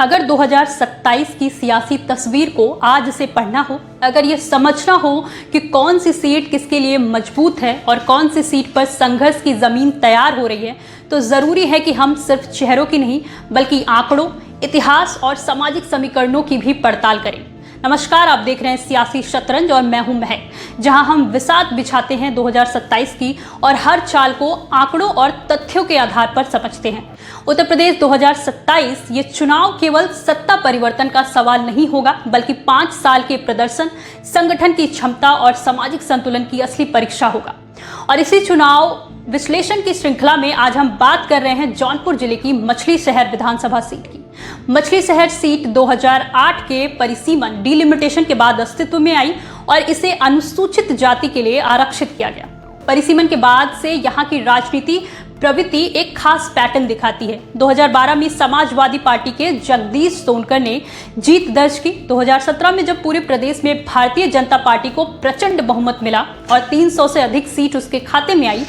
अगर 2027 की सियासी तस्वीर को आज से पढ़ना हो, अगर ये समझना हो कि कौन सी सीट किसके लिए मजबूत है और कौन सी सीट पर संघर्ष की जमीन तैयार हो रही है, तो जरूरी है कि हम सिर्फ चेहरों की नहीं बल्कि आंकड़ों, इतिहास और सामाजिक समीकरणों की भी पड़ताल करें। नमस्कार, आप देख रहे हैं सियासी शतरंज और मैं हूं महक, जहां हम विसात बिछाते हैं 2027 की और हर चाल को आंकड़ों और तथ्यों के आधार पर समझते हैं। उत्तर प्रदेश 2027 ये चुनाव केवल सत्ता परिवर्तन का सवाल नहीं होगा, बल्कि 5 साल के प्रदर्शन, संगठन की क्षमता और सामाजिक संतुलन की असली परीक्षा होगा। और इसी चुनाव विश्लेषण की श्रृंखला में आज हम बात कर रहे हैं जौनपुर जिले की मछली शहर विधानसभा सीट की। मछली शहर सीट 2008 के परिसीमन डिलिमिटेशन के बाद अस्तित्व में आई और इसे अनुसूचित जाति के लिए आरक्षित किया गया। परिसीमन के बाद से यहाँ की राजनीति प्रवृत्ति एक खास पैटर्न दिखाती है। 2012 में समाजवादी पार्टी के जगदीश सोनकर ने जीत दर्ज की। 2017 में जब पूरे प्रदेश में भारतीय जनता पार्टी को प्रचंड बहुमत मिला और 300 से अधिक सीट उसके खाते में आई,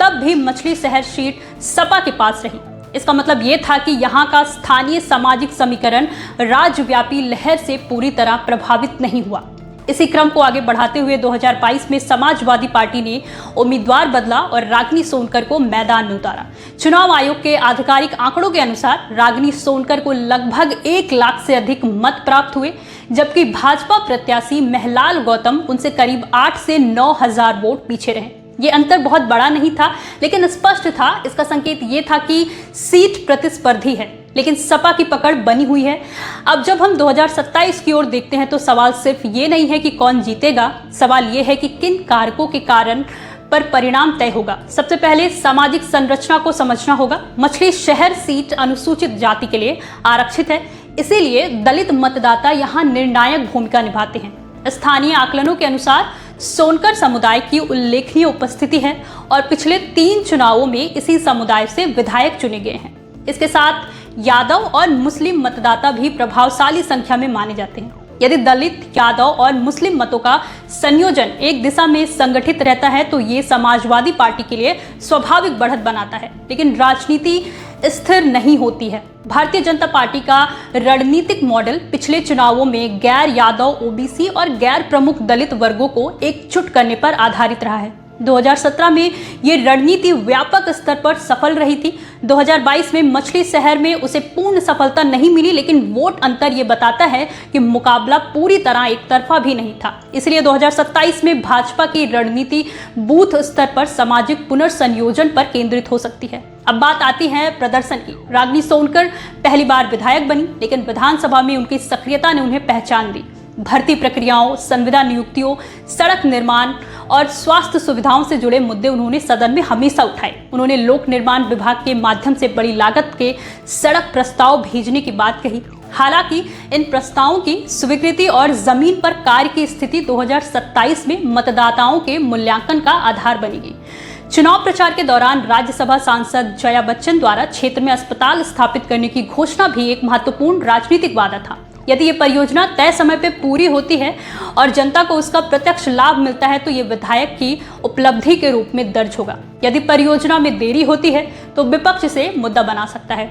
तब भी मछली शहर सीट सपा के पास रही। इसका मतलब ये था कि यहाँ का स्थानीय सामाजिक समीकरण राज्यव्यापी लहर से पूरी तरह प्रभावित नहीं हुआ। इसी क्रम को आगे बढ़ाते हुए 2022 में समाजवादी पार्टी ने उम्मीदवार बदला और रागिनी सोनकर को मैदान में उतारा। चुनाव आयोग के आधिकारिक आंकड़ों के अनुसार रागिनी सोनकर को लगभग 1 लाख से अधिक मत प्राप्त हुए, जबकि भाजपा प्रत्याशी महलाल गौतम उनसे करीब 8 से 9 हजार वोट पीछे रहे। ये अंतर बहुत बड़ा नहीं था, लेकिन स्पष्ट था। इसका संकेत ये था कि सीट प्रतिस्पर्धी है, लेकिन सपा की पकड़ बनी हुई है। अब जब हम 2027 की ओर देखते हैं तो सवाल सिर्फ ये नहीं है कि कौन जीतेगा, सवाल ये है कि किन कारकों के कारण पर परिणाम तय होगा। सबसे पहले सामाजिक संरचना को समझना होगा। मछली शहर सीट अनुसूचित जाति के लिए आरक्षित है, इसीलिए दलित मतदाता यहाँ निर्णायक भूमिका निभाते हैं। स्थानीय आकलनों के अनुसार सोनकर समुदाय की उल्लेखनीय उपस्थिति है और पिछले 3 चुनावों में इसी समुदाय से विधायक चुने गए हैं। इसके साथ यादव और मुस्लिम मतदाता भी प्रभावशाली संख्या में माने जाते हैं। यदि दलित, यादव और मुस्लिम मतों का संयोजन एक दिशा में संगठित रहता है तो ये समाजवादी पार्टी के लिए स्वाभाविक बढ़त बनाता है, लेकिन राजनीति स्थिर नहीं होती है। भारतीय जनता पार्टी का रणनीतिक मॉडल पिछले चुनावों में गैर यादव, ओबीसी और गैर प्रमुख दलित वर्गों को एकजुट करने पर आधारित रहा है। 2017 में ये रणनीति व्यापक स्तर पर सफल रही थी। 2022 में मछली शहर में उसे पूर्ण सफलता नहीं मिली, लेकिन वोट अंतर ये बताता है कि मुकाबला पूरी तरह एक तरफा भी नहीं था। इसलिए 2027 में भाजपा की रणनीति बूथ स्तर पर सामाजिक पुनर्संयोजन पर केंद्रित हो सकती है। अब बात आती है प्रदर्शन की। रागिनी सोनकर पहली बार विधायक बनी, लेकिन विधानसभा में उनकी सक्रियता ने उन्हें पहचान दी। भर्ती प्रक्रियाओं, संविदा नियुक्तियों, सड़क निर्माण और स्वास्थ्य सुविधाओं से जुड़े मुद्दे उन्होंने सदन में हमेशा उठाए। उन्होंने लोक निर्माण विभाग के माध्यम से बड़ी लागत के सड़क प्रस्ताव भेजने की बात कही। हालांकि इन प्रस्तावों की स्वीकृति और जमीन पर कार्य की स्थिति 2027 में मतदाताओं के मूल्यांकन का आधार बनेगी। चुनाव प्रचार के दौरान राज्यसभा सांसद जया बच्चन द्वारा क्षेत्र में अस्पताल स्थापित करने की घोषणा भी एक महत्वपूर्ण राजनीतिक वादा था। यदि ये परियोजना तय समय पर पूरी होती है और जनता को उसका प्रत्यक्ष लाभ मिलता है तो ये विधायक की उपलब्धि के रूप में दर्ज होगा। यदि परियोजना में देरी होती है तो विपक्ष इसे मुद्दा बना सकता है।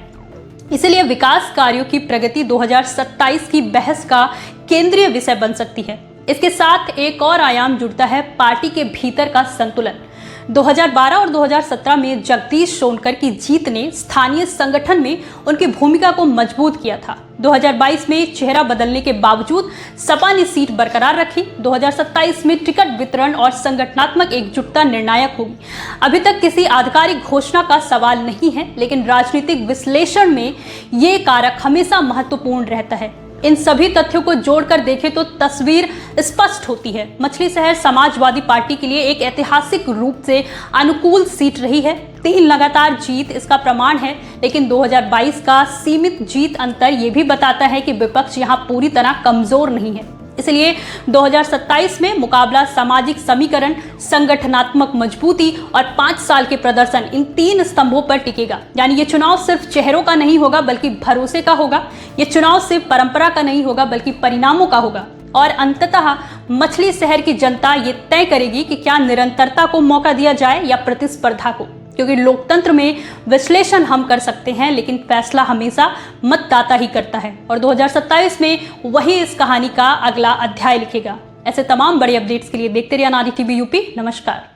इसलिए विकास कार्यों की प्रगति 2027 की बहस का केंद्रीय विषय बन सकती है। इसके साथ एक और आयाम जुड़ता है पार्टी के भीतर का संतुलन। 2012 और 2017 में जगदीश सोनकर की जीत ने स्थानीय संगठन में उनकी भूमिका को मजबूत किया था। 2022 में चेहरा बदलने के बावजूद सपा ने सीट बरकरार रखी। 2027 में टिकट वितरण और संगठनात्मक एकजुटता निर्णायक होगी। अभी तक किसी आधिकारिक घोषणा का सवाल नहीं है, लेकिन राजनीतिक विश्लेषण में ये कारक हमेशा महत्वपूर्ण रहता है। इन सभी तथ्यों को जोड़कर देखें तो तस्वीर स्पष्ट होती है। मछली शहर समाजवादी पार्टी के लिए एक ऐतिहासिक रूप से अनुकूल सीट रही है। 3 लगातार जीत इसका प्रमाण है, लेकिन 2022 का सीमित जीत अंतर ये भी बताता है कि विपक्ष यहाँ पूरी तरह कमजोर नहीं है। इसलिए 2027 में मुकाबला सामाजिक समीकरण, संगठनात्मक मजबूती और 5 साल के प्रदर्शन, इन 3 स्तंभों पर टिकेगा। यानी ये चुनाव सिर्फ चेहरों का नहीं होगा बल्कि भरोसे का होगा। ये चुनाव सिर्फ परंपरा का नहीं होगा बल्कि परिणामों का होगा। और अंततः मछली शहर की जनता ये तय करेगी कि क्या निरंतरता को मौका दिया जाए या प्रतिस्पर्धा को। क्योंकि लोकतंत्र में विश्लेषण हम कर सकते हैं लेकिन फैसला हमेशा मतदाता ही करता है और 2027 में वही इस कहानी का अगला अध्याय लिखेगा। ऐसे तमाम बड़े अपडेट्स के लिए देखते रहिए अनादि टीवी यूपी। नमस्कार।